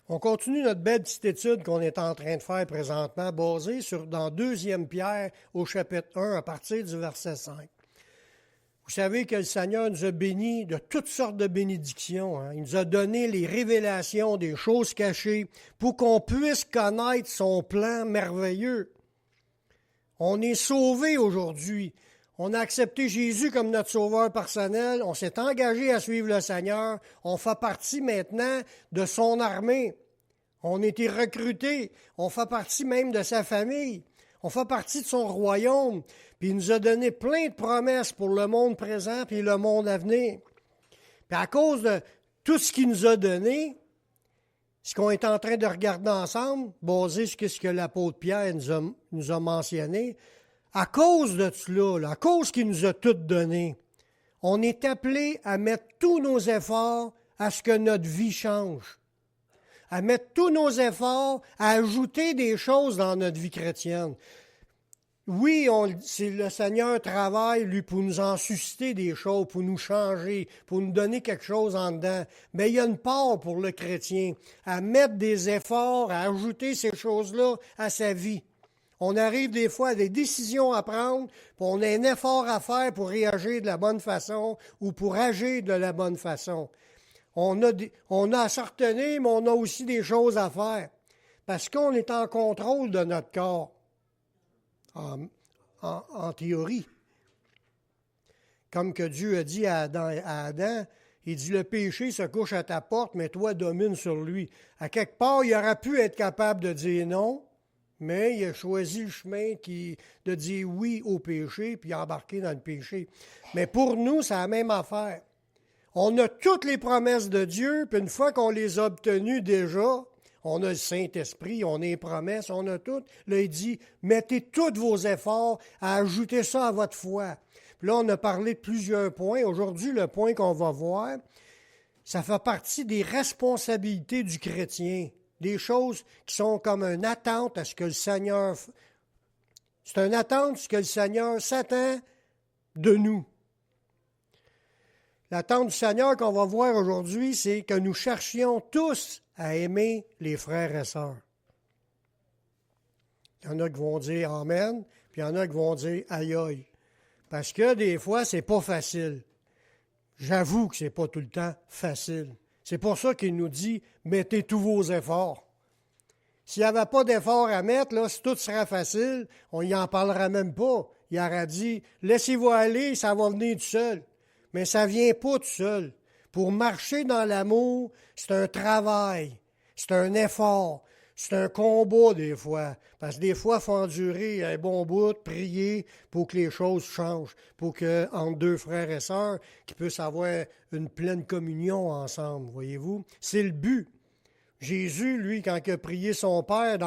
On continue notre belle petite étude qu'on est en train de faire présentement, basée dans 2 Pierre au chapitre 1 à partir du verset 5. Vous savez que le Seigneur nous a bénis de toutes sortes de bénédictions. Hein. Il nous a donné les révélations des choses cachées pour qu'on puisse connaître son plan merveilleux. On est sauvés aujourd'hui. On a accepté Jésus comme notre sauveur personnel. On s'est engagé à suivre le Seigneur. On fait partie maintenant de son armée. On a été recrutés. On fait partie même de sa famille. On fait partie de son royaume. Puis il nous a donné plein de promesses pour le monde présent puis le monde à venir. Puis à cause de tout ce qu'il nous a donné, ce qu'on est en train de regarder ensemble, basé sur ce que l'apôtre Pierre nous a mentionné, à cause de cela, à cause qu'il nous a tout donné, on est appelé à mettre tous nos efforts à ce que notre vie change, à mettre tous nos efforts à ajouter des choses dans notre vie chrétienne. Oui, le Seigneur travaille, lui, pour nous en susciter des choses, pour nous changer, pour nous donner quelque chose en dedans. Mais il y a une part pour le chrétien à mettre des efforts, à ajouter ces choses-là à sa vie. On arrive des fois à des décisions à prendre, puis on a un effort à faire pour réagir de la bonne façon ou pour agir de la bonne façon. On a à s'en retenir, mais on a aussi des choses à faire, parce qu'on est en contrôle de notre corps. En théorie. Comme que Dieu a dit à Adam, il dit, le péché se couche à ta porte, mais toi domine sur lui. À quelque part, il aurait pu être capable de dire non, mais il a choisi le chemin de dire oui au péché, puis embarquer dans le péché. Mais pour nous, c'est la même affaire. On a toutes les promesses de Dieu, puis une fois qu'on les a obtenues déjà, on a le Saint-Esprit, on a les promesses, on a tout. Là, il dit, mettez tous vos efforts à ajouter ça à votre foi. Puis là, on a parlé de plusieurs points. Aujourd'hui, le point qu'on va voir, ça fait partie des responsabilités du chrétien. Des choses qui sont comme une attente à ce que le Seigneur... C'est une attente à ce que le Seigneur s'attend de nous. L'attente du Seigneur qu'on va voir aujourd'hui, c'est que nous cherchions tous à aimer les frères et sœurs. Il y en a qui vont dire Amen, puis il y en a qui vont dire Aïe aïe. Parce que des fois, c'est pas facile. J'avoue que c'est pas tout le temps facile. C'est pour ça qu'il nous dit mettez tous vos efforts. S'il n'y avait pas d'efforts à mettre, là, si tout serait facile, on n'y en parlera même pas. Il aurait dit laissez-vous aller, ça va venir tout seul. Mais ça ne vient pas tout seul. Pour marcher dans l'amour, c'est un travail, c'est un effort, c'est un combat des fois. Parce que des fois, il faut endurer un bon bout, prier pour que les choses changent, pour qu'entre deux frères et sœurs, qu'ils puissent avoir une pleine communion ensemble, voyez-vous. C'est le but. Jésus, lui, quand il a prié son Père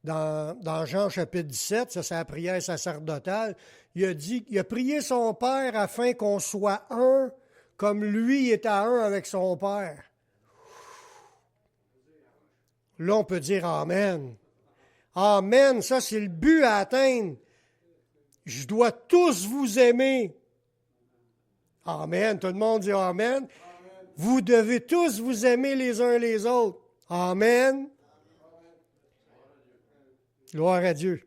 dans Jean chapitre 17, ça c'est la prière sacerdotale, il a prié son Père afin qu'on soit un comme lui est à un avec son Père. Là, on peut dire Amen. Amen, ça c'est le but à atteindre. Je dois tous vous aimer. Amen, tout le monde dit Amen. Amen. Vous devez tous vous aimer les uns les autres. Amen. Gloire à Dieu.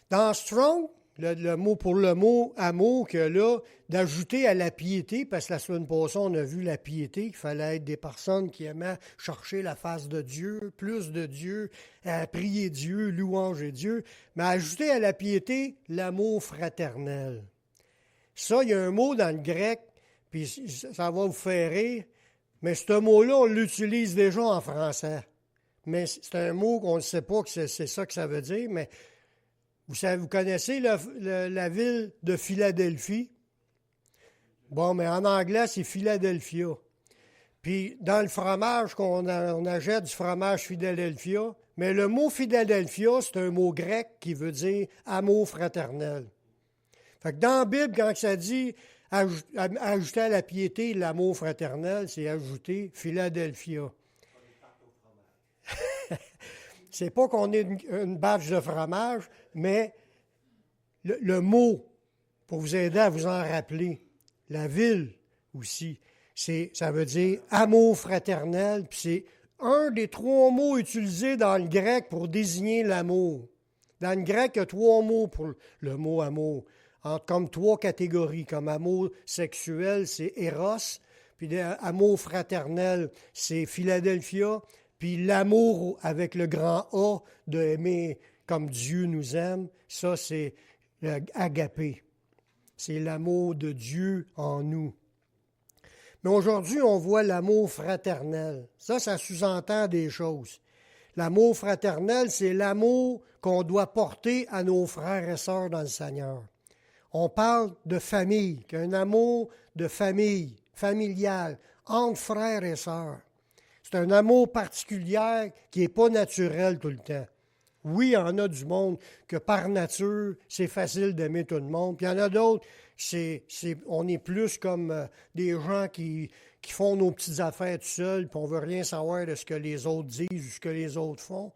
Dans Strong, le mot pour le mot amour que là, d'ajouter à la piété, parce que la semaine passée, on a vu la piété, qu'il fallait être des personnes qui aimaient chercher la face de Dieu, plus de Dieu, prier Dieu, louanger Dieu, mais ajouter à la piété l'amour fraternel. Ça, il y a un mot dans le grec, puis ça va vous faire rire, mais ce mot-là, on l'utilise déjà en français. Mais c'est un mot qu'on ne sait pas que c'est ça que ça veut dire, mais vous connaissez la ville de Philadelphie? Bon, mais en anglais, c'est Philadelphia. Puis, dans le fromage on achète du fromage Philadelphia, mais le mot Philadelphia, c'est un mot grec qui veut dire amour fraternel. Fait que dans la Bible, quand ça dit ajouter à la piété l'amour fraternel, c'est ajouter Philadelphia. C'est pas qu'on ait une bâche de fromage, mais le mot, pour vous aider à vous en rappeler, la ville aussi, ça veut dire amour fraternel, puis c'est un des trois mots utilisés dans le grec pour désigner l'amour. Dans le grec, il y a trois mots pour le mot amour, comme trois catégories. Comme amour sexuel, c'est Eros, puis amour fraternel, c'est Philadelphia, puis l'amour avec le grand A, de aimer comme Dieu nous aime, ça c'est agapé. C'est l'amour de Dieu en nous. Mais aujourd'hui, on voit l'amour fraternel. Ça sous-entend des choses. L'amour fraternel, c'est l'amour qu'on doit porter à nos frères et sœurs dans le Seigneur. On parle de famille, qu'un amour de famille, familial, entre frères et sœurs. C'est un amour particulier qui n'est pas naturel tout le temps. Oui, il y en a du monde que par nature, c'est facile d'aimer tout le monde. Puis il y en a d'autres, on est plus comme des gens qui font nos petites affaires tout seuls, puis on ne veut rien savoir de ce que les autres disent ou ce que les autres font.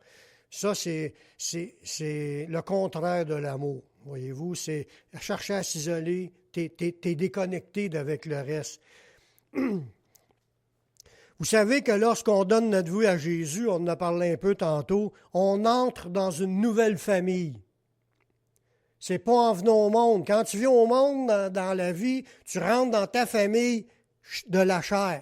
Ça, c'est le contraire de l'amour. Voyez-vous, c'est chercher à s'isoler, t'es déconnecté d'avec le reste. Vous savez que lorsqu'on donne notre vie à Jésus, on en a parlé un peu tantôt, on entre dans une nouvelle famille. C'est pas en venant au monde. Quand tu viens au monde dans la vie, tu rentres dans ta famille de la chair.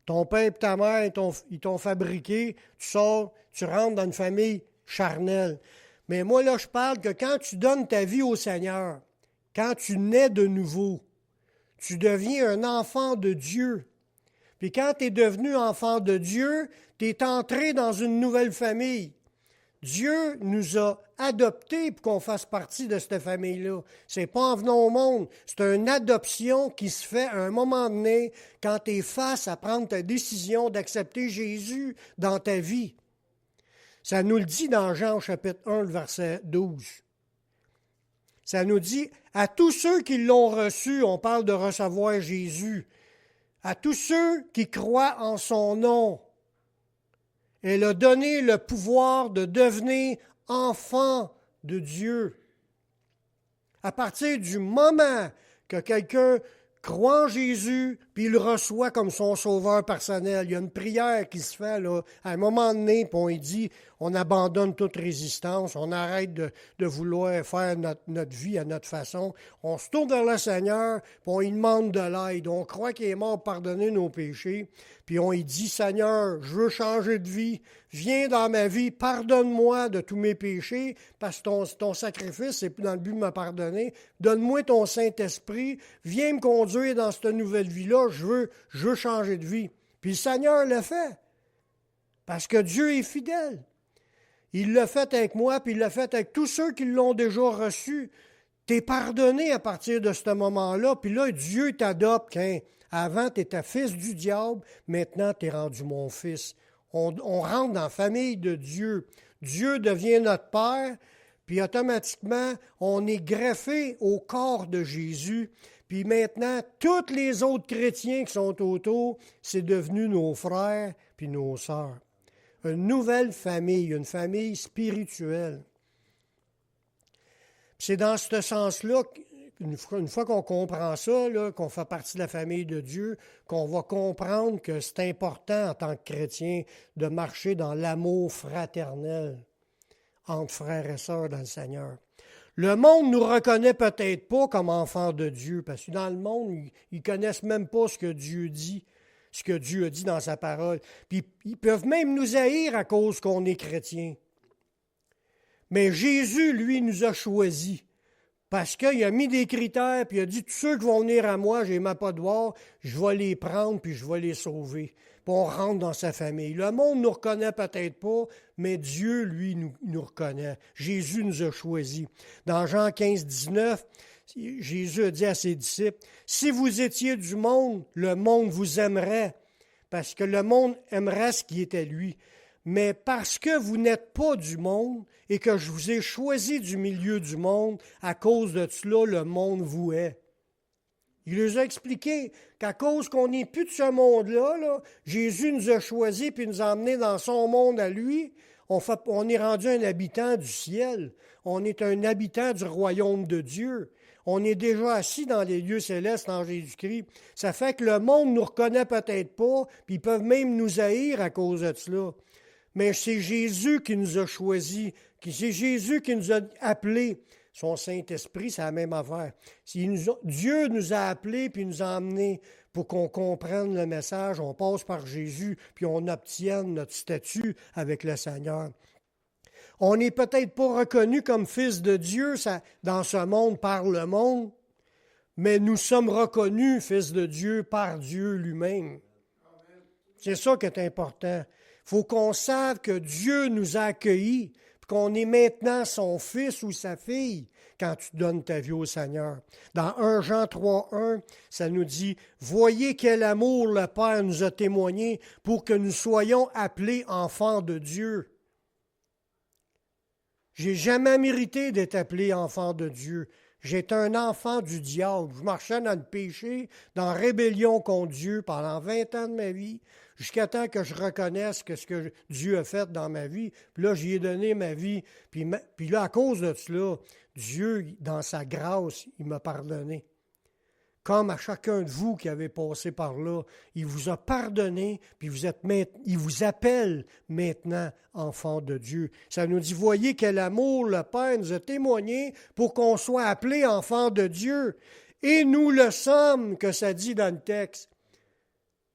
Ton père et ta mère, ils t'ont fabriqué, tu sors, tu rentres dans une famille charnelle. Mais moi, là, je parle que quand tu donnes ta vie au Seigneur, quand tu nais de nouveau, tu deviens un enfant de Dieu. Puis quand tu es devenu enfant de Dieu, tu es entré dans une nouvelle famille. Dieu nous a adoptés pour qu'on fasse partie de cette famille-là. C'est pas en venant au monde. C'est une adoption qui se fait à un moment donné quand tu es face à prendre ta décision d'accepter Jésus dans ta vie. Ça nous le dit dans Jean chapitre 1, le verset 12. Ça nous dit, à tous ceux qui l'ont reçu, on parle de recevoir Jésus, à tous ceux qui croient en son nom, elle a donné le pouvoir de devenir enfant de Dieu. À partir du moment que quelqu'un croit en Jésus, puis il le reçoit comme son sauveur personnel, il y a une prière qui se fait là, à un moment donné, puis on dit, on abandonne toute résistance, on arrête de vouloir faire notre vie à notre façon, on se tourne vers le Seigneur, puis on lui demande de l'aide, on croit qu'il est mort pour pardonner nos péchés, puis on lui dit, Seigneur, je veux changer de vie, viens dans ma vie, pardonne-moi de tous mes péchés, parce que ton sacrifice, c'est dans le but de me pardonner. Donne-moi ton Saint-Esprit, viens me conduire dans cette nouvelle vie-là, je veux changer de vie. Puis le Seigneur le fait, parce que Dieu est fidèle. Il l'a fait avec moi, puis il l'a fait avec tous ceux qui l'ont déjà reçu. T'es pardonné à partir de ce moment-là, puis là, Dieu t'adopte. Avant, tu étais fils du diable, maintenant, tu es rendu mon fils. On rentre dans la famille de Dieu. Dieu devient notre Père, puis automatiquement, on est greffé au corps de Jésus. Puis maintenant, tous les autres chrétiens qui sont autour, c'est devenu nos frères puis nos sœurs. Une nouvelle famille, une famille spirituelle. Puis c'est dans ce sens-là, une fois qu'on comprend ça, là, qu'on fait partie de la famille de Dieu, qu'on va comprendre que c'est important en tant que chrétien de marcher dans l'amour fraternel entre frères et sœurs dans le Seigneur. Le monde ne nous reconnaît peut-être pas comme enfants de Dieu, parce que dans le monde, ils ne connaissent même pas ce que Dieu dit, ce que Dieu a dit dans sa parole. Puis ils peuvent même nous haïr à cause qu'on est chrétien. Mais Jésus, lui, nous a choisis. Parce qu'il a mis des critères, puis il a dit, tous ceux qui vont venir à moi, je n'ai pas de voir, je vais les prendre, puis je vais les sauver. Puis on rentre dans sa famille. Le monde ne nous reconnaît peut-être pas, mais Dieu, lui, nous reconnaît. Jésus nous a choisis. Dans Jean 15, 19, Jésus a dit à ses disciples, « Si vous étiez du monde, le monde vous aimerait, parce que le monde aimerait ce qui était lui. Mais parce que vous n'êtes pas du monde et que je vous ai choisi du milieu du monde, à cause de cela, le monde vous hait. » Il leur a expliqué qu'à cause qu'on n'est plus de ce monde-là, là, Jésus nous a choisis puis nous a emmenés dans son monde à lui. On est rendu un habitant du ciel. On est un habitant du royaume de Dieu. On est déjà assis dans les lieux célestes en Jésus-Christ. Ça fait que le monde ne nous reconnaît peut-être pas, puis ils peuvent même nous haïr à cause de cela. Mais c'est Jésus qui nous a choisis, c'est Jésus qui nous a appelés. Son Saint-Esprit, c'est la même affaire. Dieu nous a appelés puis nous a emmenés pour qu'on comprenne le message. On passe par Jésus puis on obtienne notre statut avec le Seigneur. On n'est peut-être pas reconnu comme fils de Dieu dans ce monde par le monde, mais nous sommes reconnus fils de Dieu par Dieu lui-même. C'est ça qui est important. Il faut qu'on sache que Dieu nous a accueillis, qu'on est maintenant son fils ou sa fille quand tu donnes ta vie au Seigneur. Dans 1 Jean 3,1, ça nous dit « Voyez quel amour le Père nous a témoigné pour que nous soyons appelés enfants de Dieu. » J'ai jamais mérité d'être appelé enfant de Dieu. J'étais un enfant du diable. Je marchais dans le péché, dans la rébellion contre Dieu pendant 20 ans de ma vie, jusqu'à temps que je reconnaisse que ce que Dieu a fait dans ma vie. Puis là, j'y ai donné ma vie. Puis là, à cause de cela, Dieu, dans sa grâce, il m'a pardonné. Comme à chacun de vous qui avez passé par là, il vous a pardonné, puis il vous appelle maintenant enfant de Dieu. Ça nous dit, voyez quel amour le Père nous a témoigné pour qu'on soit appelé enfant de Dieu. Et nous le sommes, que ça dit dans le texte.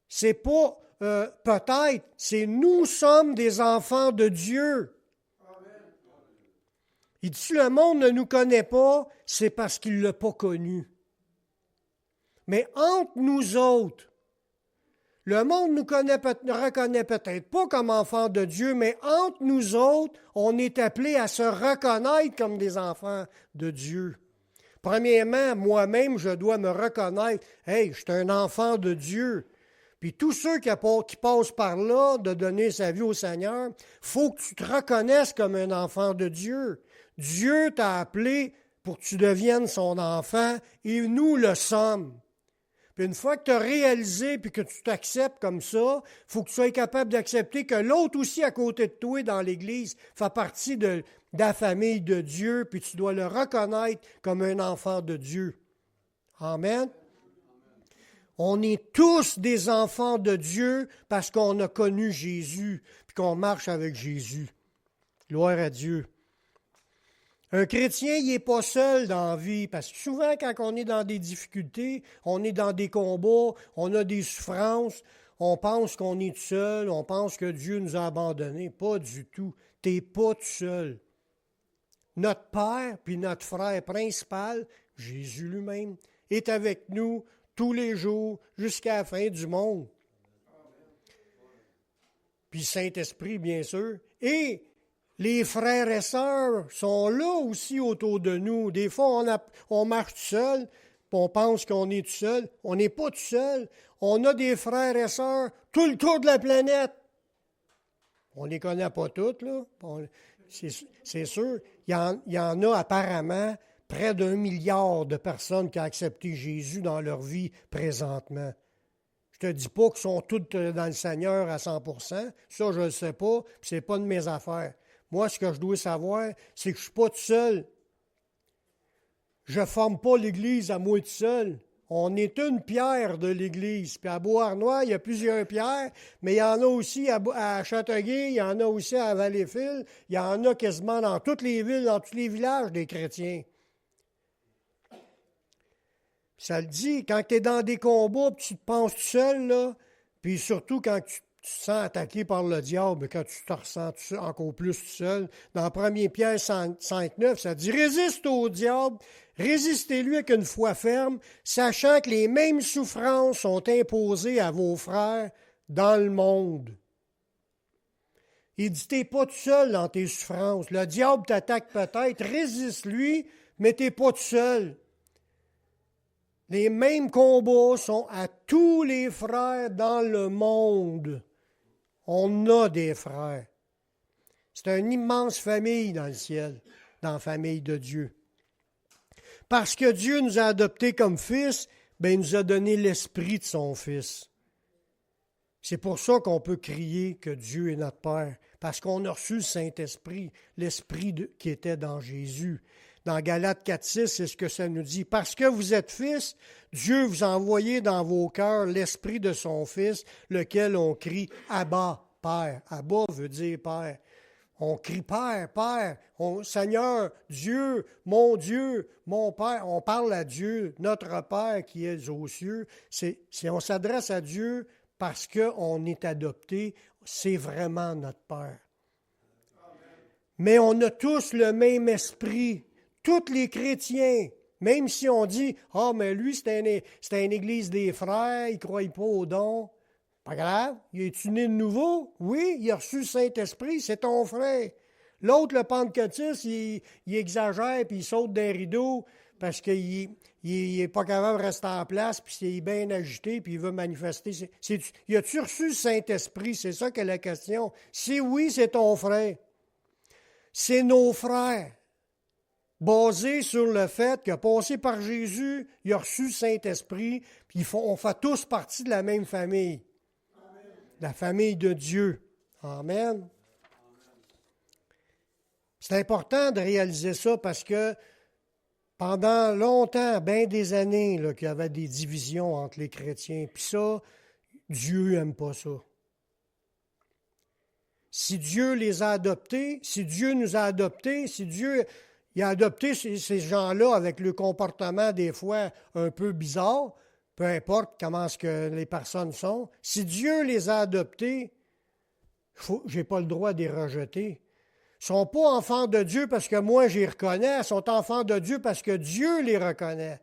C'est pas peut-être, c'est nous sommes des enfants de Dieu. Il dit, si le monde ne nous connaît pas, c'est parce qu'il ne l'a pas connu. Mais entre nous autres, le monde ne reconnaît peut-être pas comme enfants de Dieu, mais entre nous autres, on est appelés à se reconnaître comme des enfants de Dieu. Premièrement, moi-même, je dois me reconnaître. Hey, je suis un enfant de Dieu. Puis tous ceux qui passent par là de donner sa vie au Seigneur, il faut que tu te reconnaisses comme un enfant de Dieu. Dieu t'a appelé pour que tu deviennes son enfant et nous le sommes. Puis une fois que tu as réalisé puis que tu t'acceptes comme ça, il faut que tu sois capable d'accepter que l'autre aussi à côté de toi dans l'Église fait partie de la famille de Dieu, puis tu dois le reconnaître comme un enfant de Dieu. Amen. On est tous des enfants de Dieu parce qu'on a connu Jésus puis qu'on marche avec Jésus. Gloire à Dieu. Un chrétien, il n'est pas seul dans la vie, parce que souvent, quand on est dans des difficultés, on est dans des combats, on a des souffrances, on pense qu'on est tout seul, on pense que Dieu nous a abandonnés. Pas du tout. Tu n'es pas tout seul. Notre Père, puis notre frère principal, Jésus lui-même, est avec nous tous les jours jusqu'à la fin du monde. Puis Saint-Esprit, bien sûr. Et les frères et sœurs sont là aussi autour de nous. Des fois, on marche tout seul, puis on pense qu'on est tout seul. On n'est pas tout seul. On a des frères et sœurs tout le tour de la planète. On ne les connaît pas toutes, là. C'est sûr. Il y en a apparemment près d'1 milliard de personnes qui ont accepté Jésus dans leur vie présentement. Je ne te dis pas qu'ils sont toutes dans le Seigneur à 100%. Ça, je ne le sais pas, puis ce n'est pas de mes affaires. Moi, ce que je dois savoir, c'est que je ne suis pas tout seul. Je ne forme pas l'Église à moi tout seul. On est une pierre de l'Église. Puis à Beauharnois, il y a plusieurs pierres, mais il y en a aussi à Châteauguay, il y en a aussi à Valleyfield, il y en a quasiment dans toutes les villes, dans tous les villages des chrétiens. Ça le dit, quand tu es dans des combats, puis tu te penses tout seul, là, puis surtout quand tu te sens attaqué par le diable, quand tu te ressens encore plus tout seul. Dans 1 Pierre 5,9, ça dit « Résiste au diable, résistez-lui avec une foi ferme, sachant que les mêmes souffrances sont imposées à vos frères dans le monde. » Il dit « T'es pas tout seul dans tes souffrances. Le diable t'attaque peut-être, résiste-lui, mais t'es pas tout seul. » Les mêmes combats sont à tous les frères dans le monde. On a des frères. C'est une immense famille dans le ciel, dans la famille de Dieu. Parce que Dieu nous a adoptés comme fils, il nous a donné l'esprit de son Fils. C'est pour ça qu'on peut crier que Dieu est notre Père, parce qu'on a reçu le Saint-Esprit, l'Esprit qui était dans Jésus. Dans Galates 4,6, c'est ce que ça nous dit. Parce que vous êtes fils, Dieu vous a envoyé dans vos cœurs l'esprit de son Fils, lequel on crie Abba, Père. Abba veut dire Père. On crie Père, Père, Seigneur, Dieu, mon Père. On parle à Dieu, notre Père qui est aux cieux. On s'adresse à Dieu parce qu'on est adopté. C'est vraiment notre Père. Mais on a tous le même esprit. Tous les chrétiens, même si on dit « Ah, mais lui, c'est une église des frères, il ne croit pas au don. » Pas grave, il est-tu né de nouveau? Oui, il a reçu le Saint-Esprit, c'est ton frère. L'autre, le pentecôtiste, il exagère puis il saute des rideaux parce qu'il n'est pas capable de rester en place puis il est bien agité puis il veut manifester. Il a-tu reçu le Saint-Esprit? C'est ça que la question. Si oui, c'est ton frère. C'est nos frères. Basé sur le fait qu'il a passé par Jésus, il a reçu le Saint-Esprit, puis on fait tous partie de la même famille. Amen. La famille de Dieu. Amen. C'est important de réaliser ça parce que pendant longtemps, bien des années, là, qu'il y avait des divisions entre les chrétiens. Puis ça, Dieu n'aime pas ça. Si Dieu les a adoptés, si Dieu nous a adoptés, si Dieu il a adopté ces gens-là avec le comportement des fois un peu bizarre, peu importe comment ce que les personnes sont. Si Dieu les a adoptés, je n'ai pas le droit de les rejeter. Ils ne sont pas enfants de Dieu parce que moi, je les reconnais. Ils sont enfants de Dieu parce que Dieu les reconnaît.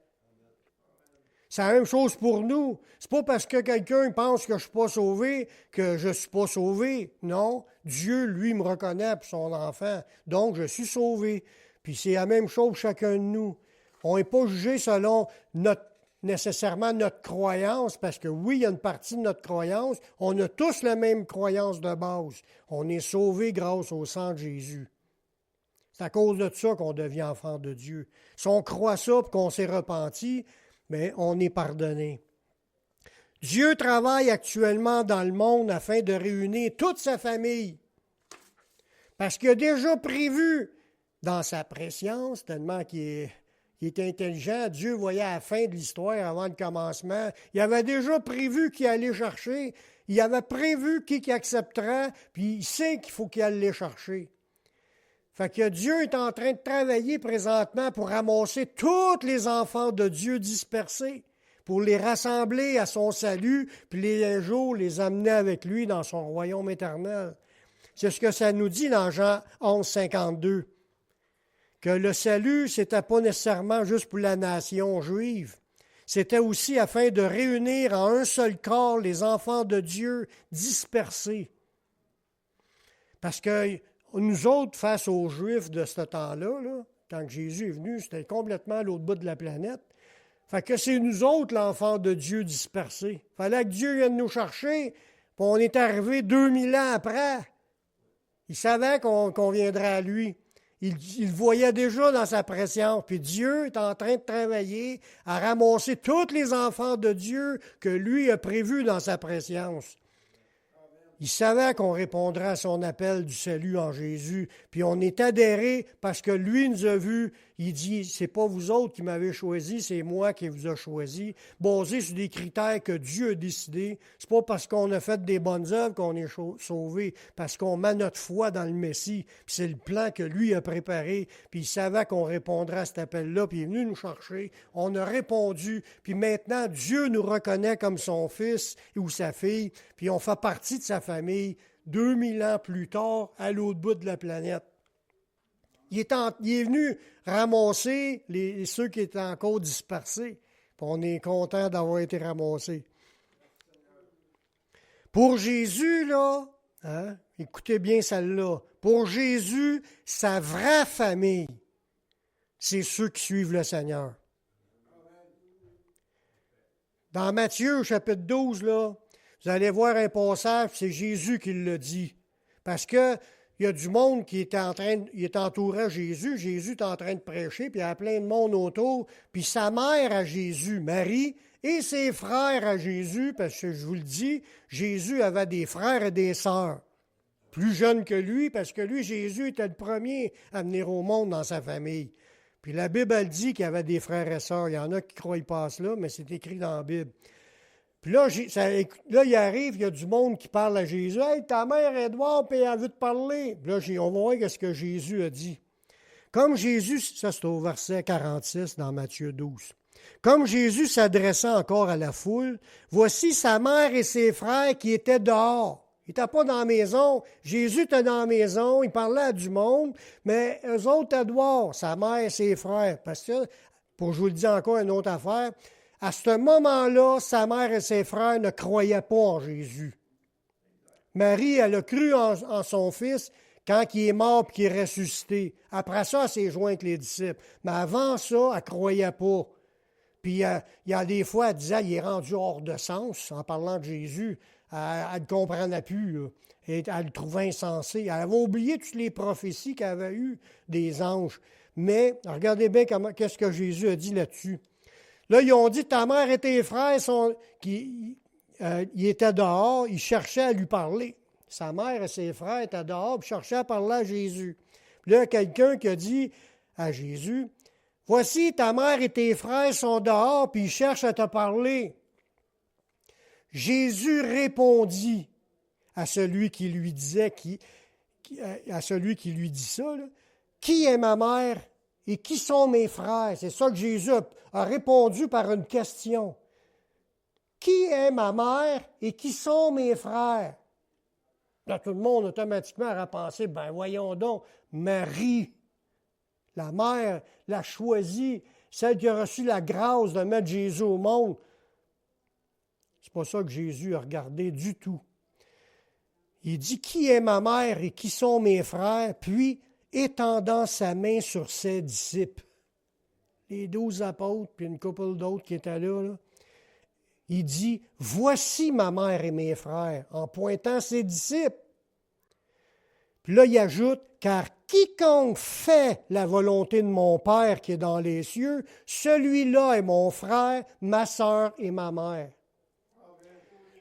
C'est la même chose pour nous. C'est pas parce que quelqu'un pense que je ne suis pas sauvé que je ne suis pas sauvé. Non, Dieu, lui, me reconnaît pour son enfant. Donc, je suis sauvé. Puis c'est la même chose pour chacun de nous. On n'est pas jugé selon nécessairement notre croyance, parce que oui, il y a une partie de notre croyance. On a tous la même croyance de base. On est sauvé grâce au sang de Jésus. C'est à cause de ça qu'on devient enfant de Dieu. Si on croit ça et qu'on s'est repenti, bien, on est pardonné. Dieu travaille actuellement dans le monde afin de réunir toute sa famille. Parce qu'il a déjà prévu dans sa préscience, tellement qu'il est intelligent, Dieu voyait à la fin de l'histoire, avant le commencement, il avait déjà prévu qu'il allait chercher, il avait prévu qui acceptera, puis il sait qu'il faut qu'il aille les chercher. Fait que Dieu est en train de travailler présentement pour ramasser tous les enfants de Dieu dispersés, pour les rassembler à son salut, puis un jour les amener avec lui dans son royaume éternel. C'est ce que ça nous dit dans Jean 11, 52. Que le salut, ce n'était pas nécessairement juste pour la nation juive. C'était aussi afin de réunir en un seul corps les enfants de Dieu dispersés. Parce que nous autres, face aux Juifs de ce temps-là, là, quand Jésus est venu, c'était complètement à l'autre bout de la planète. Fait que c'est nous autres, l'enfant de Dieu dispersé. Il fallait que Dieu vienne nous chercher, puis on est arrivé 2000 ans après. Il savait qu'on viendrait à lui. Il voyait déjà dans sa préscience. Puis Dieu est en train de travailler à ramasser tous les enfants de Dieu que lui a prévus dans sa préscience. Il savait qu'on répondrait à son appel du salut en Jésus. Puis on est adhéré parce que lui nous a vus. Il dit, c'est pas vous autres qui m'avez choisi, c'est moi qui vous a choisi, basé sur des critères que Dieu a décidés. C'est pas parce qu'on a fait des bonnes œuvres qu'on est sauvé, parce qu'on met notre foi dans le Messie. Puis c'est le plan que lui a préparé. Puis il savait qu'on répondrait à cet appel-là. Puis il est venu nous chercher. On a répondu. Puis maintenant, Dieu nous reconnaît comme son fils ou sa fille. Puis on fait partie de sa famille 2000 ans plus tard à l'autre bout de la planète. Il est venu ramasser ceux qui étaient encore dispersés. Puis on est content d'avoir été ramassés. Pour Jésus, là, écoutez bien celle-là, pour Jésus, sa vraie famille, c'est ceux qui suivent le Seigneur. Dans Matthieu, chapitre 12, là, vous allez voir un passage, c'est Jésus qui le dit. Parce que il y a du monde qui est entouré à Jésus. Jésus est en train de prêcher, puis il y a plein de monde autour. Puis sa mère à Jésus, Marie, et ses frères à Jésus, parce que je vous le dis, Jésus avait des frères et des sœurs. Plus jeunes que lui, parce que lui, Jésus était le premier à venir au monde dans sa famille. Puis la Bible, elle dit qu'il y avait des frères et sœurs. Il y en a qui ne croient pas à cela, mais c'est écrit dans la Bible. Puis là, il arrive, il y a du monde qui parle à Jésus. « Hey, ta mère est dehors, puis elle veut te parler. » Puis là, on va voir ce que Jésus a dit. Comme Jésus, ça c'est au verset 46 dans Matthieu 12. Comme Jésus s'adressait encore à la foule, voici sa mère et ses frères qui étaient dehors. Il n'était pas dans la maison. Jésus était dans la maison, il parlait à du monde, mais eux autres étaient dehors, sa mère et ses frères. Parce que, pour je vous le dis encore une autre affaire, à ce moment-là, sa mère et ses frères ne croyaient pas en Jésus. Marie, elle a cru en son fils quand il est mort et qu'il est ressuscité. Après ça, elle s'est jointe avec les disciples. Mais avant ça, elle ne croyait pas. Puis il y a des fois, elle disait qu'il est rendu hors de sens en parlant de Jésus. Elle ne comprenait plus. Là. Et elle le trouvait insensé. Elle avait oublié toutes les prophéties qu'elle avait eues des anges. Mais regardez bien qu'est-ce que Jésus a dit là-dessus. Là, ils ont dit, ta mère et tes frères, ils étaient dehors, ils cherchaient à lui parler. Sa mère et ses frères étaient dehors, puis cherchaient à parler à Jésus. Puis là, il y a quelqu'un qui a dit à Jésus, voici, ta mère et tes frères sont dehors, puis ils cherchent à te parler. Jésus répondit à celui qui lui disait, à celui qui lui dit ça, là, qui est ma mère et qui sont mes frères? C'est ça que Jésus a répondu par une question. Qui est ma mère et qui sont mes frères? Là, tout le monde automatiquement a pensé, ben voyons donc, Marie, la mère, l'a choisie, celle qui a reçu la grâce de mettre Jésus au monde. C'est pas ça que Jésus a regardé du tout. Il dit, qui est ma mère et qui sont mes frères? Puis, étendant sa main sur ses disciples, les 12 apôtres, puis une couple d'autres qui étaient là, il dit, voici ma mère et mes frères, en pointant ses disciples. Puis là, il ajoute, car quiconque fait la volonté de mon Père qui est dans les cieux, celui-là est mon frère, ma sœur et ma mère.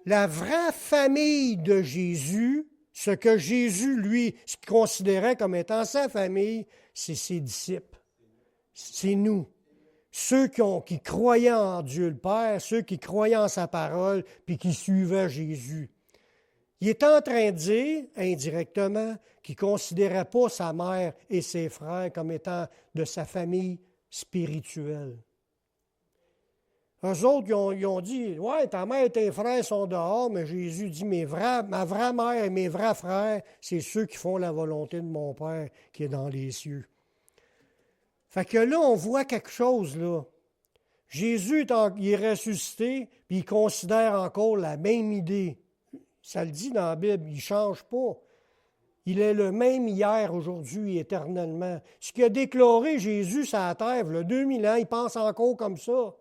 La vraie famille de Jésus, ce que Jésus, lui, considérait comme étant sa famille, c'est ses disciples. C'est nous. Ceux qui croyaient en Dieu le Père, ceux qui croyaient en sa parole, puis qui suivaient Jésus. Il est en train de dire, indirectement, qu'il ne considérait pas sa mère et ses frères comme étant de sa famille spirituelle. Eux autres, ils ont dit, « Ouais, ta mère et tes frères sont dehors, mais Jésus dit, ma vraie mère et mes vrais frères, c'est ceux qui font la volonté de mon Père qui est dans les cieux. » Fait que là, on voit quelque chose, là. Jésus, il est ressuscité, puis il considère encore la même idée. Ça le dit dans la Bible, il ne change pas. Il est le même hier, aujourd'hui, éternellement. Ce qui a déclaré Jésus sur la terre, il y a 2000 ans, il pense encore comme ça.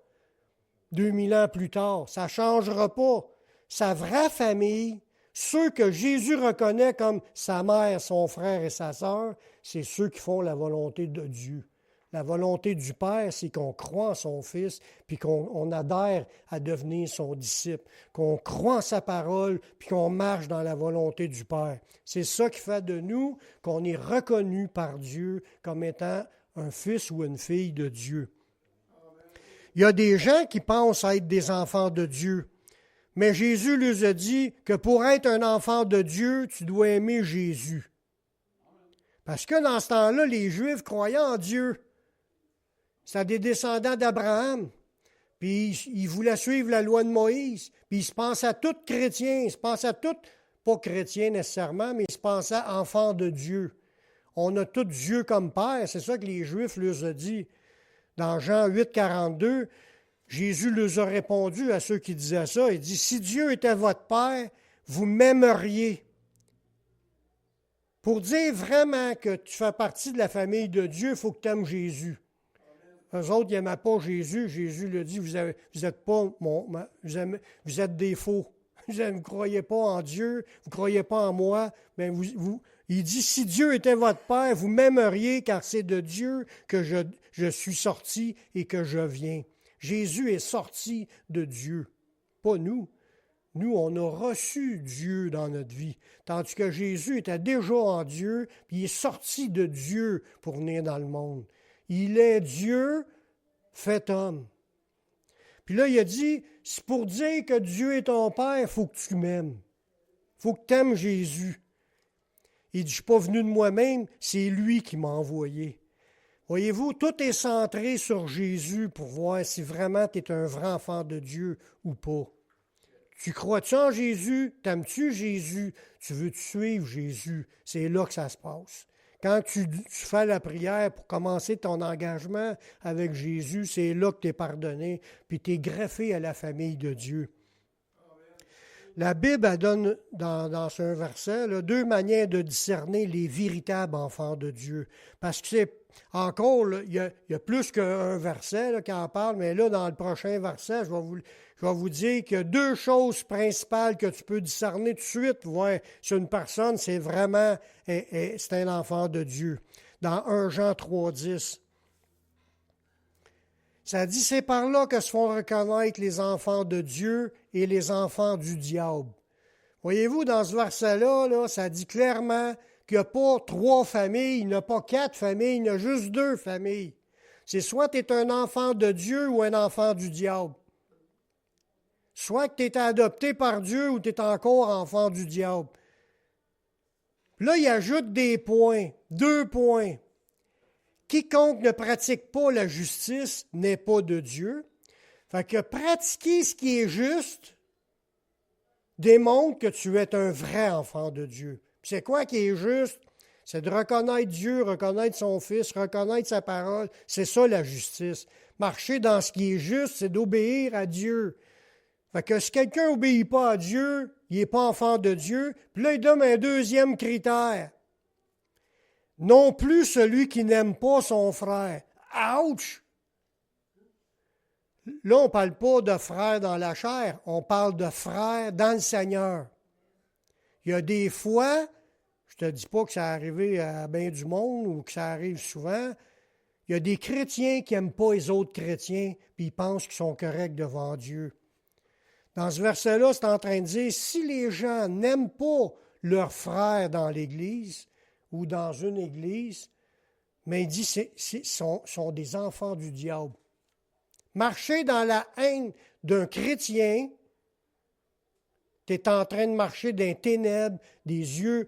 2000 ans plus tard, ça ne changera pas. Sa vraie famille, ceux que Jésus reconnaît comme sa mère, son frère et sa sœur, c'est ceux qui font la volonté de Dieu. La volonté du Père, c'est qu'on croit en son Fils, puis qu'on adhère à devenir son disciple, qu'on croit en sa parole, puis qu'on marche dans la volonté du Père. C'est ça qui fait de nous qu'on est reconnu par Dieu comme étant un fils ou une fille de Dieu. Il y a des gens qui pensent être des enfants de Dieu, mais Jésus leur a dit que pour être un enfant de Dieu, tu dois aimer Jésus. Parce que dans ce temps-là, les Juifs croyaient en Dieu. C'était des descendants d'Abraham. Puis ils voulaient suivre la loi de Moïse. Puis ils se pensaient tous chrétiens. Ils se pensaient tous, pas chrétiens nécessairement, mais ils se pensaient enfants de Dieu. On a tous Dieu comme Père. C'est ça que les Juifs leur ont dit. Dans Jean 8, 42, Jésus leur a répondu à ceux qui disaient ça. Il dit, si Dieu était votre Père, vous m'aimeriez. Pour dire vraiment que tu fais partie de la famille de Dieu, il faut que tu aimes Jésus. Eux autres, ils n'aimaient pas Jésus. Jésus leur dit, vous êtes des faux. Vous ne croyez pas en Dieu, vous ne croyez pas en moi. Mais il dit, si Dieu était votre Père, vous m'aimeriez, car c'est de Dieu que je suis sorti et que je viens. Jésus est sorti de Dieu, pas nous. Nous, on a reçu Dieu dans notre vie, tandis que Jésus était déjà en Dieu, puis il est sorti de Dieu pour venir dans le monde. Il est Dieu fait homme. Puis là, il a dit, c'est pour dire que Dieu est ton Père, il faut que tu m'aimes. Il faut que tu aimes Jésus. Il dit, je ne suis pas venu de moi-même, c'est lui qui m'a envoyé. Voyez-vous, tout est centré sur Jésus pour voir si vraiment tu es un vrai enfant de Dieu ou pas. Tu crois-tu en Jésus? T'aimes-tu Jésus? Tu veux-tu suivre Jésus? C'est là que ça se passe. Quand tu fais la prière pour commencer ton engagement avec Jésus, c'est là que tu es pardonné, puis tu es greffé à la famille de Dieu. La Bible elle donne dans ce verset là, 2 manières de discerner les véritables enfants de Dieu. Parce que c'est encore, il y a plus qu'un verset là, qui en parle, mais là, dans le prochain verset, je vais vous dire qu'il y a 2 choses principales que tu peux discerner tout de suite. Voir si une personne, c'est vraiment c'est un enfant de Dieu. Dans 1 Jean 3,10. Ça dit, c'est par là que se font reconnaître les enfants de Dieu et les enfants du diable. Voyez-vous, dans ce verset-là, ça dit clairement qu'il n'y a pas 3 familles, il n'y a pas 4 familles, il y a juste 2 familles. C'est soit tu es un enfant de Dieu ou un enfant du diable. Soit que tu es adopté par Dieu ou tu es encore enfant du diable. Là, il ajoute des points, 2 points. Quiconque ne pratique pas la justice n'est pas de Dieu. Fait que pratiquer ce qui est juste démontre que tu es un vrai enfant de Dieu. Puis c'est quoi qui est juste? C'est de reconnaître Dieu, reconnaître son Fils, reconnaître sa parole. C'est ça la justice. Marcher dans ce qui est juste, c'est d'obéir à Dieu. Fait que si quelqu'un n'obéit pas à Dieu, il n'est pas enfant de Dieu. Puis là, il donne un 2e critère. Non plus celui qui n'aime pas son frère. Ouch! Là, on ne parle pas de frère dans la chair, on parle de frère dans le Seigneur. Il y a des fois, je ne te dis pas que ça arrive à bien du monde ou que ça arrive souvent, il y a des chrétiens qui n'aiment pas les autres chrétiens, puis ils pensent qu'ils sont corrects devant Dieu. Dans ce verset-là, c'est en train de dire, si les gens n'aiment pas leur frère dans l'Église, ou dans une église, mais il dit sont des enfants du diable. Marcher dans la haine d'un chrétien, tu es en train de marcher dans les ténèbres, des yeux,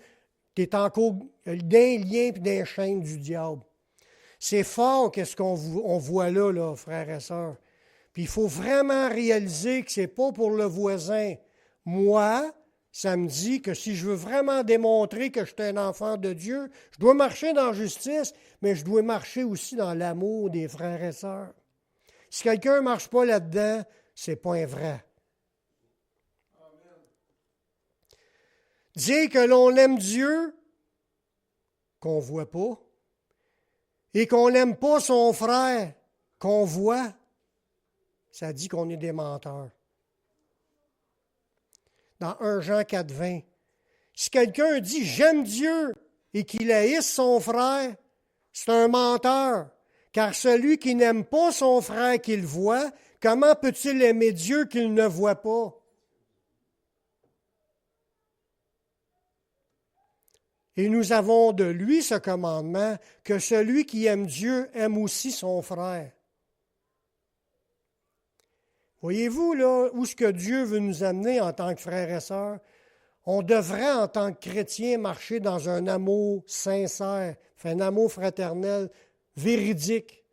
tu es encore d'un lien et d'un chaîne du diable. C'est fort qu'est-ce qu'on voit là, frères et sœurs. Puis il faut vraiment réaliser que ce n'est pas pour le voisin. Moi, ça me dit que si je veux vraiment démontrer que je suis un enfant de Dieu, je dois marcher dans la justice, mais je dois marcher aussi dans l'amour des frères et sœurs. Si quelqu'un ne marche pas là-dedans, ce n'est pas un vrai. Amen. Dire que l'on aime Dieu, qu'on ne voit pas, et qu'on n'aime pas son frère, qu'on voit, ça dit qu'on est des menteurs. Dans 1 Jean 4,20. Si quelqu'un dit « j'aime Dieu » et qu'il haïsse son frère, c'est un menteur. Car celui qui n'aime pas son frère qu'il voit, comment peut-il aimer Dieu qu'il ne voit pas? Et nous avons de lui ce commandement, que celui qui aime Dieu aime aussi son frère. Voyez-vous, là, où est-ce que Dieu veut nous amener en tant que frères et sœurs? On devrait, en tant que chrétiens, marcher dans un amour sincère, un amour fraternel, véridique,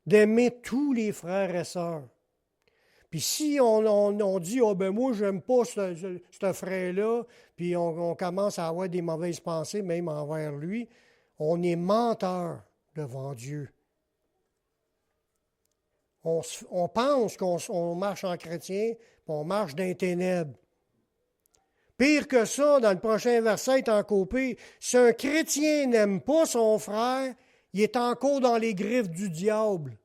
d'aimer tous les frères et sœurs. Puis si on dit « oh ben moi, je n'aime pas ce frère-là », puis on commence à avoir des mauvaises pensées, même envers lui, on est menteur devant Dieu. On pense qu'on marche en chrétien, puis on marche dans les ténèbres. Pire que ça, dans le prochain verset, il est encore pire. Si un chrétien n'aime pas son frère, il est encore dans les griffes du diable.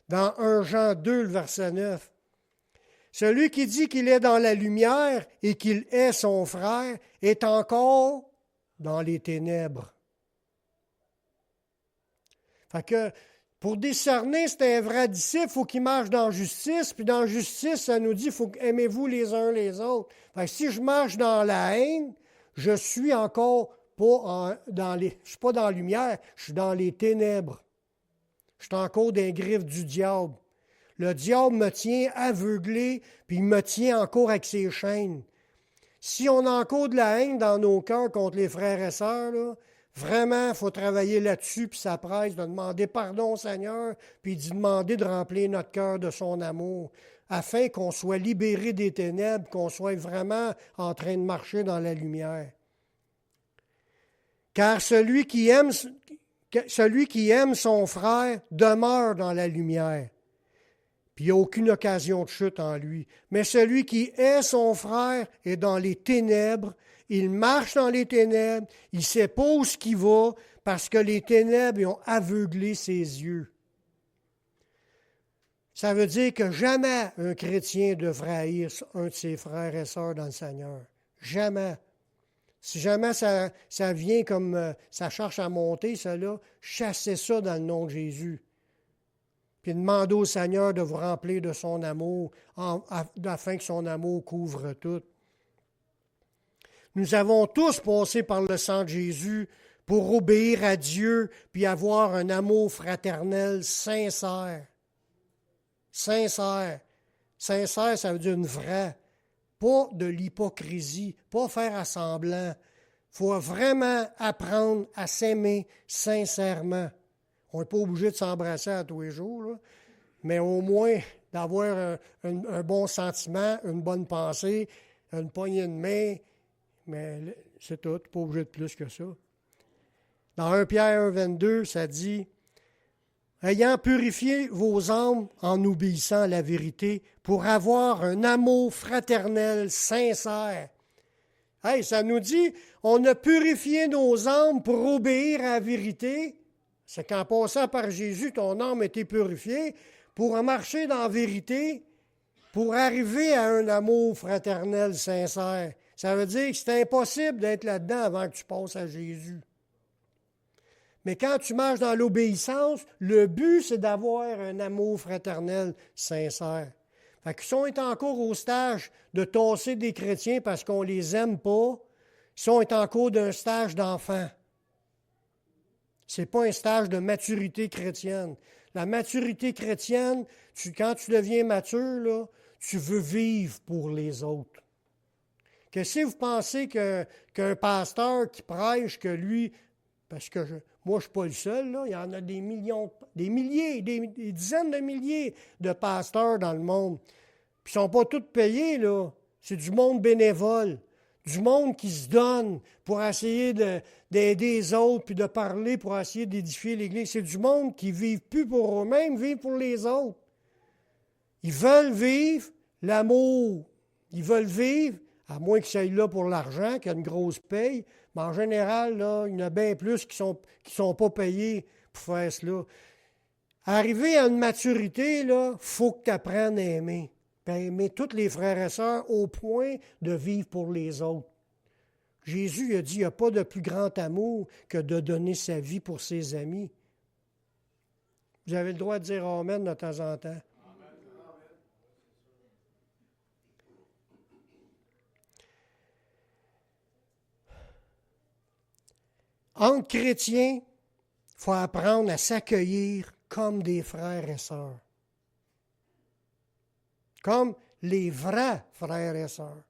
Dans 1 Jean 2, le verset 9. Celui qui dit qu'il est dans la lumière et qu'il est son frère est encore dans les ténèbres. Fait que, pour discerner c'est un vrai disciple, il faut qu'il marche dans la justice. Puis dans la justice, ça nous dit, il faut aimez-vous les uns les autres. Fait que si je marche dans la haine, je suis encore pas je suis pas dans la lumière, je suis dans les ténèbres. Je suis encore dans les griffes du diable. Le diable me tient aveuglé, puis il me tient encore avec ses chaînes. Si on a encore de la haine dans nos cœurs contre les frères et sœurs, là, vraiment, il faut travailler là-dessus, puis ça presse de demander pardon au Seigneur, puis d'y demander de remplir notre cœur de son amour, afin qu'on soit libéré des ténèbres, qu'on soit vraiment en train de marcher dans la lumière. Car celui qui aime son frère demeure dans la lumière. Puis il n'y a aucune occasion de chute en lui. Mais celui qui hait son frère est dans les ténèbres, il marche dans les ténèbres, il ne sait pas où ce qu'il va, parce que les ténèbres ont aveuglé ses yeux. Ça veut dire que jamais un chrétien devrait haïr un de ses frères et sœurs dans le Seigneur. Jamais. Si jamais ça vient comme ça cherche à monter, ça là, chassez ça dans le nom de Jésus. Puis demandez au Seigneur de vous remplir de son amour, afin que son amour couvre tout. Nous avons tous passé par le sang de Jésus pour obéir à Dieu, puis avoir un amour fraternel sincère. Sincère. Sincère, ça veut dire une vraie. Pas de l'hypocrisie, pas faire à semblant. Il faut vraiment apprendre à s'aimer sincèrement. On n'est pas obligé de s'embrasser à tous les jours, là, mais au moins d'avoir un bon sentiment, une bonne pensée, une poignée de main, mais c'est tout, pas obligé de plus que ça. Dans 1 Pierre 1, 22, ça dit « Ayant purifié vos âmes en obéissant à la vérité, pour avoir un amour fraternel sincère. » Hey, ça nous dit, on a purifié nos âmes pour obéir à la vérité. C'est qu'en passant par Jésus, ton âme a été purifiée pour marcher dans la vérité, pour arriver à un amour fraternel sincère. Ça veut dire que c'est impossible d'être là-dedans avant que tu passes à Jésus. Mais quand tu marches dans l'obéissance, le but, c'est d'avoir un amour fraternel sincère. Fait que si on est encore au stage de tasser des chrétiens parce qu'on ne les aime pas, si on est encore d'un stage d'enfant. Ce n'est pas un stage de maturité chrétienne. La maturité chrétienne, quand tu deviens mature, là, tu veux vivre pour les autres. Que si vous pensez qu'un pasteur qui prêche, que lui, parce que moi je ne suis pas le seul, là, il y en a des millions, des milliers, des dizaines de milliers de pasteurs dans le monde. Puis ils ne sont pas tous payés, là. C'est du monde bénévole. Du monde qui se donne pour essayer d'aider les autres, puis de parler pour essayer d'édifier l'Église. C'est du monde qui ne vit plus pour eux-mêmes, vivent pour les autres. Ils veulent vivre l'amour. Ils veulent vivre, à moins qu'ils soient là pour l'argent, qu'il y a une grosse paye, mais en général, là, il y en a bien plus qui sont pas payés pour faire cela. Arriver à une maturité, il faut que tu apprennes à aimer. Aimer tous les frères et sœurs au point de vivre pour les autres. Jésus a dit, il n'y a pas de plus grand amour que de donner sa vie pour ses amis. Vous avez le droit de dire Amen de temps en temps. Entre chrétiens, il faut apprendre à s'accueillir comme des frères et sœurs. Comme les vrais frères et sœurs.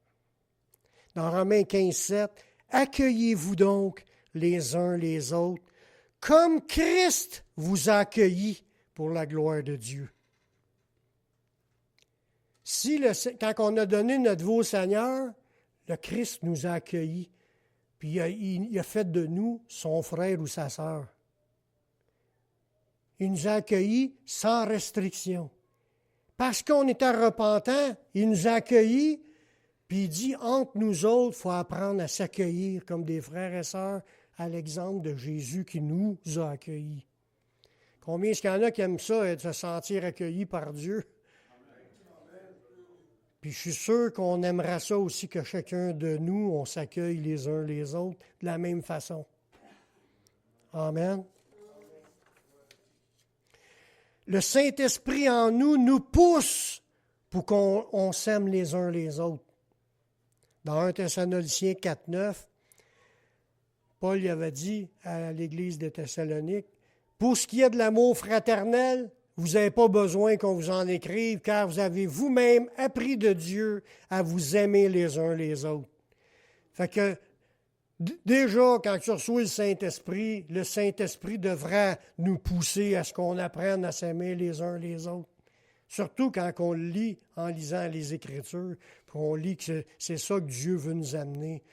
Dans Romains 15, 7, accueillez-vous donc les uns les autres, comme Christ vous a accueillis pour la gloire de Dieu. Quand on a donné notre vie au Seigneur, le Christ nous a accueillis, puis il a fait de nous son frère ou sa sœur. Il nous a accueillis sans restriction. Parce qu'on était repentant, il nous a accueillis, puis il dit, entre nous autres, il faut apprendre à s'accueillir comme des frères et sœurs, à l'exemple de Jésus qui nous a accueillis. Combien est-ce qu'il y en a qui aiment ça, de se sentir accueillis par Dieu? Puis je suis sûr qu'on aimerait ça aussi que chacun de nous, on s'accueille les uns les autres de la même façon. Amen. Le Saint-Esprit en nous pousse pour qu'on s'aime les uns les autres. Dans 1 Thessaloniciens 4, 9, Paul y avait dit à l'Église de Thessalonique, « Pour ce qui est de l'amour fraternel, vous n'avez pas besoin qu'on vous en écrive, car vous avez vous-même appris de Dieu à vous aimer les uns les autres. Fait que, déjà, quand tu reçois le Saint-Esprit devrait nous pousser à ce qu'on apprenne à s'aimer les uns les autres. Surtout quand on le lit en lisant les Écritures, puis on lit que c'est ça que Dieu veut nous amener.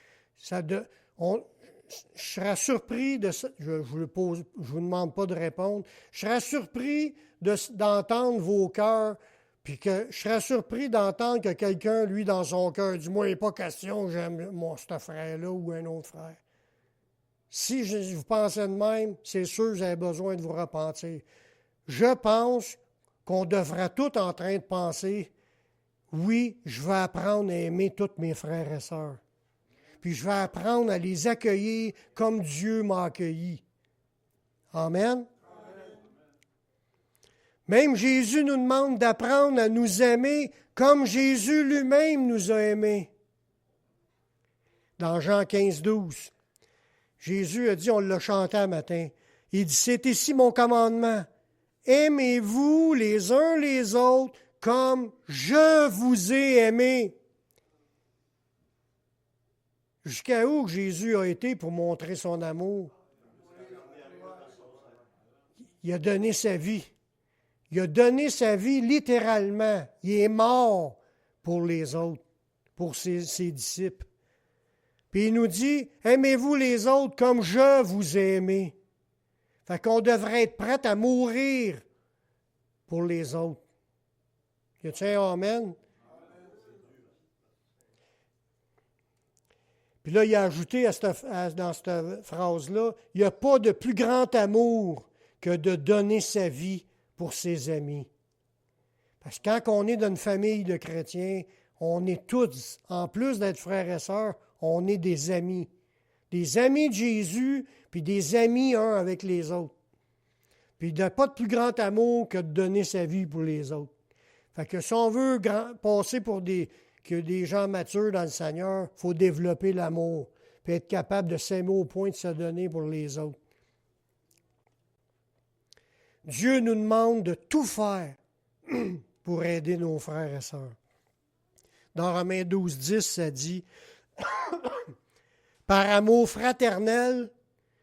Je serais surpris de ça. Je ne vous demande pas de répondre. Je serais surpris d'entendre vos cœurs, puis que je serais surpris d'entendre que quelqu'un, lui, dans son cœur, dit « Moi, il n'est pas question, j'aime ce frère-là ou un autre frère. » Si vous pensez de même, c'est sûr que vous avez besoin de vous repentir. Je pense qu'on devrait tout en train de penser « Oui, je vais apprendre à aimer tous mes frères et sœurs. Puis je vais apprendre à les accueillir comme Dieu m'a accueilli. » Amen. Même Jésus nous demande d'apprendre à nous aimer comme Jésus lui-même nous a aimés. Dans Jean 15, 12, Jésus a dit, on l'a chanté un matin, il dit, c'est ici mon commandement, aimez-vous les uns les autres comme je vous ai aimés. Jusqu'à où Jésus a été pour montrer son amour? Il a donné sa vie. Il a donné sa vie littéralement. Il est mort pour les autres, pour ses disciples. Puis il nous dit, aimez-vous les autres comme je vous ai aimé. Fait qu'on devrait être prêt à mourir pour les autres. Y a-t-il un amen? Puis là, il a ajouté dans cette phrase-là, il n'y a pas de plus grand amour que de donner sa vie pour ses amis. Parce que quand on est dans une famille de chrétiens, on est tous, en plus d'être frères et sœurs, on est des amis. Des amis de Jésus, puis des amis un avec les autres. Puis il n'y a pas de plus grand amour que de donner sa vie pour les autres. Fait que si on veut passer pour des gens matures dans le Seigneur, il faut développer l'amour, puis être capable de s'aimer au point de se donner pour les autres. Dieu nous demande de tout faire pour aider nos frères et sœurs. Dans Romains 12, 10, ça dit « Par amour fraternel,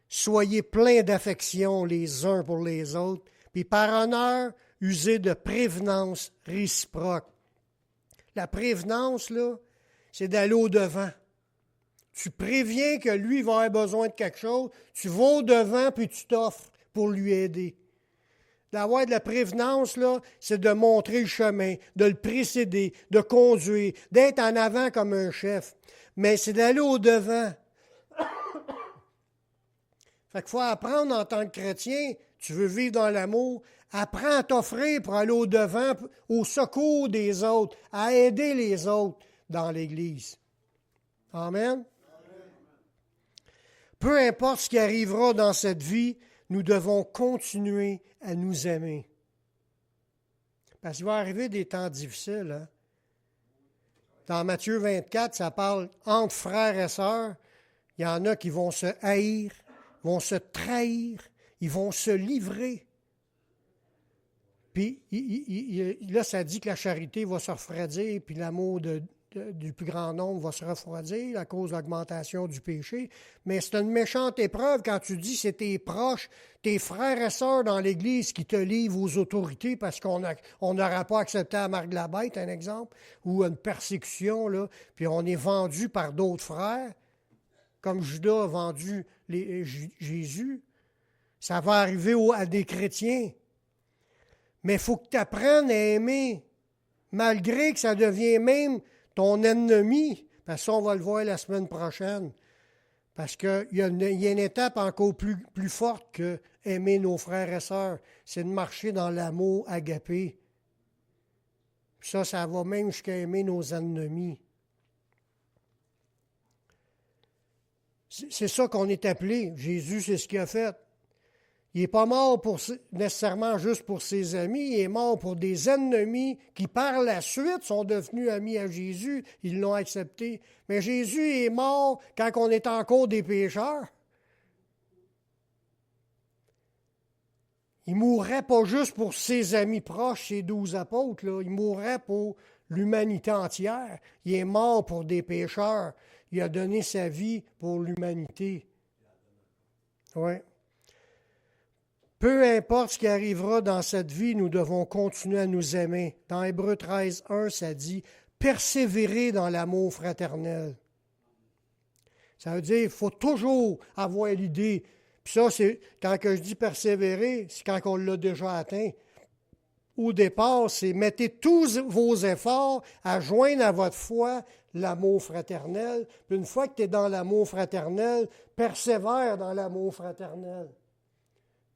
soyez pleins d'affection les uns pour les autres, puis par honneur, usez de prévenance réciproque. » La prévenance, là, c'est d'aller au-devant. Tu préviens que lui va avoir besoin de quelque chose, tu vas au-devant puis tu t'offres pour lui aider. D'avoir de la prévenance, là, c'est de montrer le chemin, de le précéder, de conduire, d'être en avant comme un chef. Mais c'est d'aller au-devant. Fait qu'il faut apprendre en tant que chrétien, tu veux vivre dans l'amour, apprends à t'offrir pour aller au-devant, au secours des autres, à aider les autres dans l'Église. Amen. Peu importe ce qui arrivera dans cette vie, nous devons continuer à nous aimer. Parce qu'il va arriver des temps difficiles. Hein? Dans Matthieu 24, ça parle entre frères et sœurs. Il y en a qui vont se haïr, vont se trahir, ils vont se livrer. Puis là, ça dit que la charité va se refroidir, puis l'amour du plus grand nombre va se refroidir à cause de l'augmentation du péché. Mais c'est une méchante épreuve quand tu dis que c'est tes proches, tes frères et sœurs dans l'Église qui te livrent aux autorités parce qu'on n'aura pas accepté la marque de la bête, un exemple, ou une persécution, là, puis on est vendu par d'autres frères, comme Judas a vendu Jésus. Ça va arriver à des chrétiens. Mais il faut que tu apprennes à aimer, malgré que ça devient même ton ennemi, parce qu'on va le voir la semaine prochaine. Parce qu'il y a une étape encore plus forte que aimer nos frères et sœurs, c'est de marcher dans l'amour agapé. Ça va même jusqu'à aimer nos ennemis. C'est ça qu'on est appelé. Jésus, c'est ce qu'il a fait. Il n'est pas mort nécessairement juste pour ses amis, il est mort pour des ennemis qui, par la suite, sont devenus amis à Jésus. Ils l'ont accepté. Mais Jésus est mort quand on est encore des pécheurs. Il mourrait pas juste pour ses amis proches, ses 12 apôtres, là. Il mourrait pour l'humanité entière. Il est mort pour des pécheurs. Il a donné sa vie pour l'humanité. Oui. Peu importe ce qui arrivera dans cette vie, nous devons continuer à nous aimer. Dans Hébreux 13, 1, ça dit « Persévérer dans l'amour fraternel ». Ça veut dire qu'il faut toujours avoir l'idée. Puis ça, c'est quand que je dis persévérer, c'est quand on l'a déjà atteint. Au départ, c'est mettez tous vos efforts à joindre à votre foi l'amour fraternel. Puis une fois que tu es dans l'amour fraternel, persévère dans l'amour fraternel.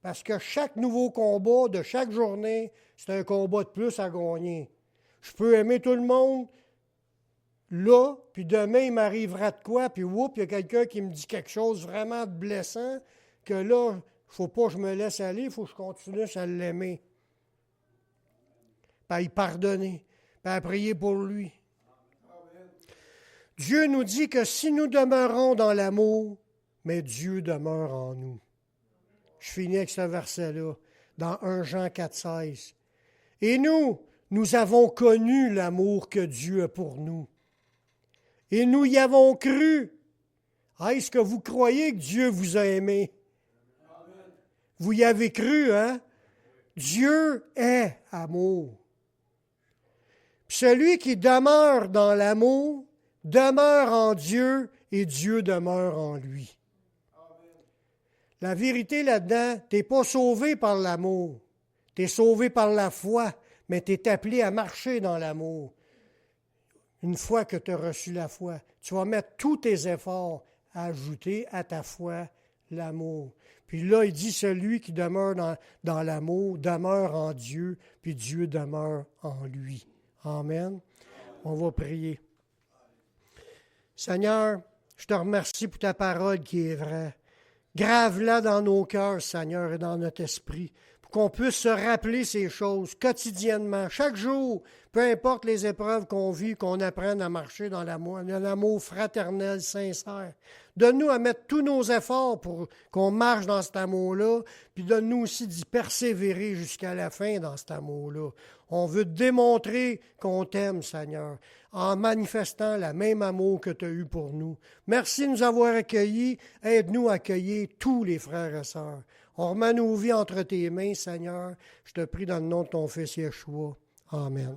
Parce que chaque nouveau combat de chaque journée, c'est un combat de plus à gagner. Je peux aimer tout le monde là, puis demain, il m'arrivera de quoi, puis whoop, il y a quelqu'un qui me dit quelque chose vraiment de blessant, que là, il ne faut pas que je me laisse aller, il faut que je continue à l'aimer. Puis à y pardonner, puis à prier pour lui. Dieu nous dit que si nous demeurons dans l'amour, mais Dieu demeure en nous. Je finis avec ce verset-là, dans 1 Jean 4, 16. Et nous avons connu l'amour que Dieu a pour nous. Et nous y avons cru. Est-ce que vous croyez que Dieu vous a aimé? Amen. Vous y avez cru, hein? Dieu est amour. Puis celui qui demeure dans l'amour demeure en Dieu et Dieu demeure en lui. Amen. La vérité là-dedans, tu n'es pas sauvé par l'amour. Tu es sauvé par la foi, mais tu es appelé à marcher dans l'amour. Une fois que tu as reçu la foi, tu vas mettre tous tes efforts à ajouter à ta foi l'amour. Puis là, il dit, celui qui demeure dans l'amour demeure en Dieu, puis Dieu demeure en lui. Amen. On va prier. Seigneur, je te remercie pour ta parole qui est vraie. Grave-la dans nos cœurs, Seigneur, et dans notre esprit, pour qu'on puisse se rappeler ces choses quotidiennement, chaque jour, peu importe les épreuves qu'on vit, qu'on apprenne à marcher dans l'amour fraternel, sincère. Donne-nous à mettre tous nos efforts pour qu'on marche dans cet amour-là, puis donne-nous aussi d'y persévérer jusqu'à la fin dans cet amour-là. On veut démontrer qu'on t'aime, Seigneur, en manifestant le même amour que tu as eu pour nous. Merci de nous avoir accueillis. Aide-nous à accueillir tous les frères et sœurs. On remet nos vies entre tes mains, Seigneur. Je te prie dans le nom de ton Fils Yeshua. Amen.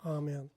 Amen.